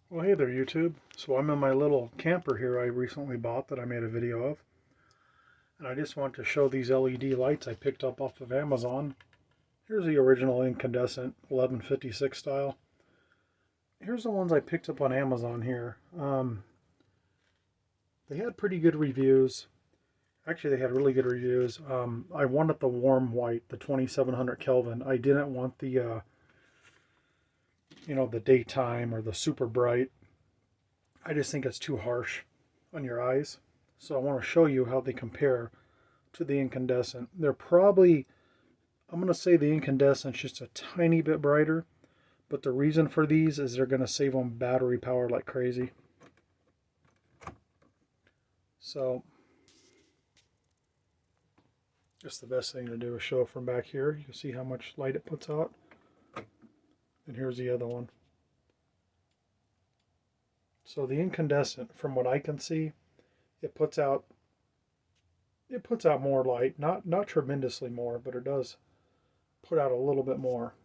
Well, hey there, YouTube. So I'm in my little camper here I recently bought that I made a video of. And I just want to show these LED lights I picked up off of Amazon. Here's the original incandescent 1156 style. Here's the ones I picked up on Amazon here. They had pretty good reviews. Actually, they had really good reviews. I wanted the warm white, the 2700 Kelvin. I didn't want the, the daytime or the super bright. I just think it's too harsh on your eyes. So I want to show you how they compare to the incandescent. They're probably, I'm going to say the incandescent's just a tiny bit brighter, but the reason for these is they're going to save on battery power like crazy. So just the best thing to do is show it from back here. You can see how much light it puts out. And here's the other one. So the incandescent, from what I can see, it puts out more light, not tremendously more, but it does put out a little bit more.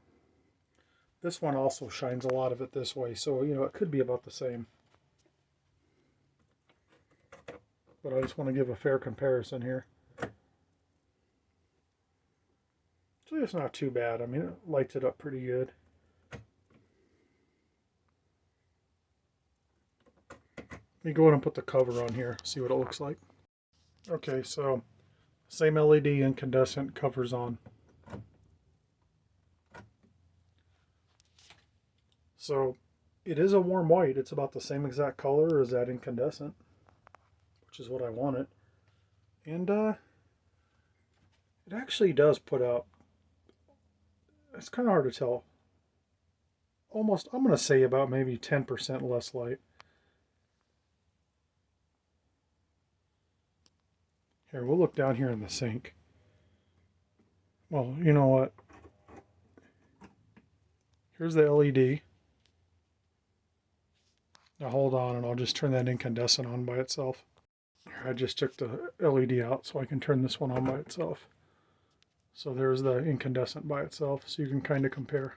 This one also shines a lot of it this way, so it could be about the same. But I just want to give a fair comparison here. So it's not too bad. I mean, it lights it up pretty good. Let me go ahead and put the cover on here, see what it looks like. Okay, so same LED incandescent covers on. So it is a warm white. It's about the same exact color as that incandescent, which is what I wanted. And it actually does put out, it's kind of hard to tell, almost, I'm going to say about maybe 10% less light. Here, we'll look down here in the sink. Well, you know what? Here's the LED. Now hold on and I'll just turn that incandescent on by itself. I just took the LED out so I can turn this one on by itself. So there's the incandescent by itself, so you can kind of compare.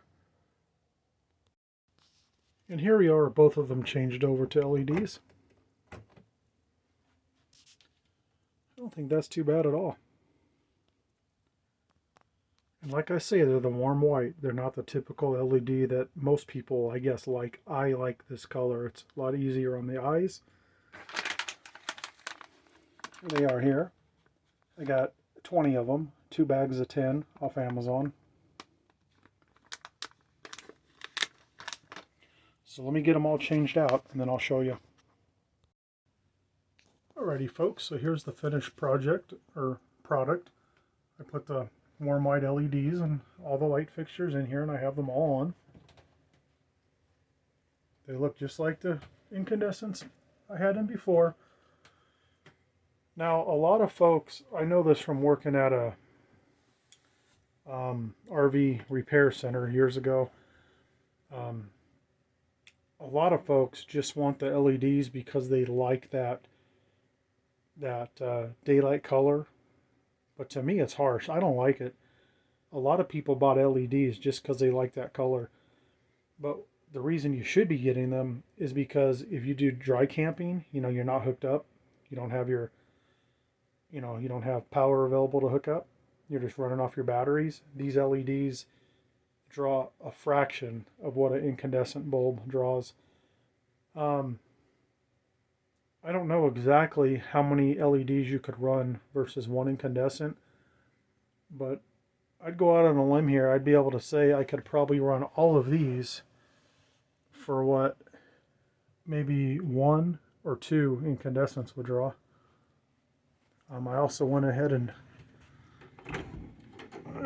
And here we are, both of them changed over to LEDs. I don't think that's too bad at all. And like I say, they're the warm white. They're not the typical LED that most people, I guess, like. I like this color. It's a lot easier on the eyes. Here they are here. I got 20 of them, 2 bags of 10 off Amazon. So let me get them all changed out and then I'll show you. Alrighty folks, so here's the finished product. I put the warm white LEDs and all the light fixtures in here and I have them all on. They look just like the incandescents I had in before. Now a lot of folks, I know this from working at a RV repair center years ago. A lot of folks just want the LEDs because they like that daylight color, but to me it's harsh. I don't like it. A lot of people bought LEDs just because they like that color, but the reason you should be getting them is because if you do dry camping, you're not hooked up, you don't have your you don't have power available to hook up, you're just running off your batteries. These LEDs draw a fraction of what an incandescent bulb draws. I don't know exactly how many LEDs you could run versus one incandescent, but I'd go out on a limb here. I'd be able to say I could probably run all of these for what maybe 1 or 2 incandescents would draw. I also went ahead and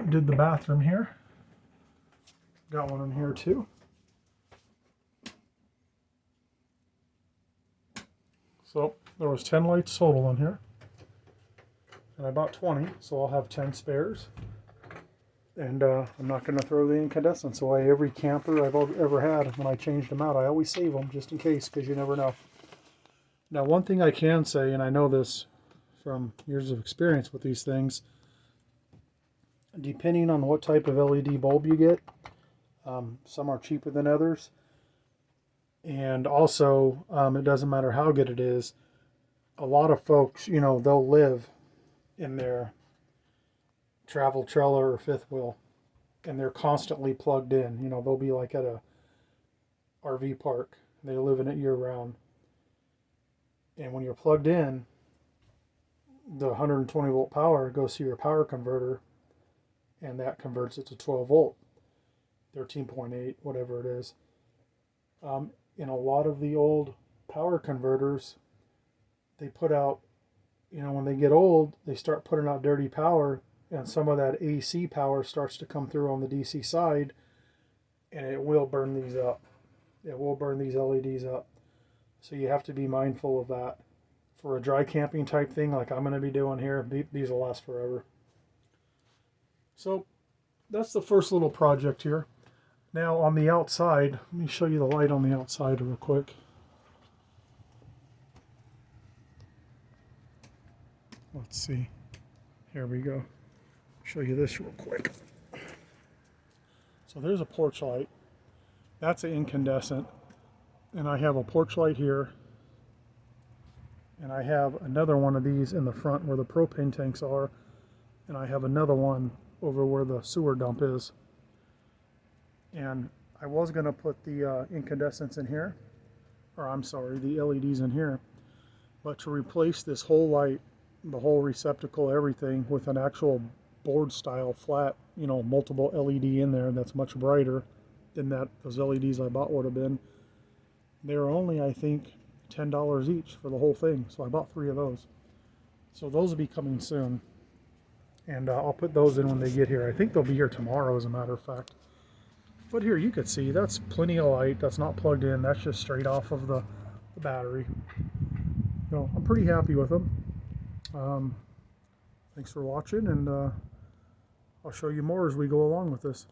did the bathroom here. Got one in here too. So there was 10 lights total in here, and I bought 20, so I'll have 10 spares. And I'm not going to throw the incandescents away. Every camper I've ever had, when I changed them out, I always save them just in case, because you never know. Now, one thing I can say, and I know this from years of experience with these things, depending on what type of LED bulb you get, some are cheaper than others. And also, it doesn't matter how good it is. A lot of folks, they'll live in their travel trailer or fifth wheel, and they're constantly plugged in. They'll be like at a RV park. They live in it year round. And when you're plugged in, the 120 volt power goes to your power converter, and that converts it to 12 volt, 13.8, whatever it is. In a lot of the old power converters, they put out, when they get old, they start putting out dirty power, and some of that AC power starts to come through on the DC side, and it will burn these up. It will burn these LEDs up. So you have to be mindful of that. For a dry camping type thing like I'm going to be doing here, these will last forever. So that's the first little project here. Now on the outside, let me show you the light on the outside real quick. Let's see. Here we go. Show you this real quick. So there's a porch light. That's an incandescent. And I have a porch light here. And I have another one of these in the front where the propane tanks are. And I have another one over where the sewer dump is. And I was going to put the incandescents in here. Or I'm sorry, the LEDs in here. But to replace this whole light, the whole receptacle, everything, with an actual board style flat, multiple LED in there that's much brighter than those LEDs I bought would have been. They were only, I think, $10 each for the whole thing, so I bought 3 of those. So those will be coming soon, and I'll put those in when they get here. I think they'll be here tomorrow, as a matter of fact. But here you could see that's plenty of light. That's not plugged in. That's just straight off of the battery. I'm pretty happy with them. Thanks for watching, and I'll show you more as we go along with this.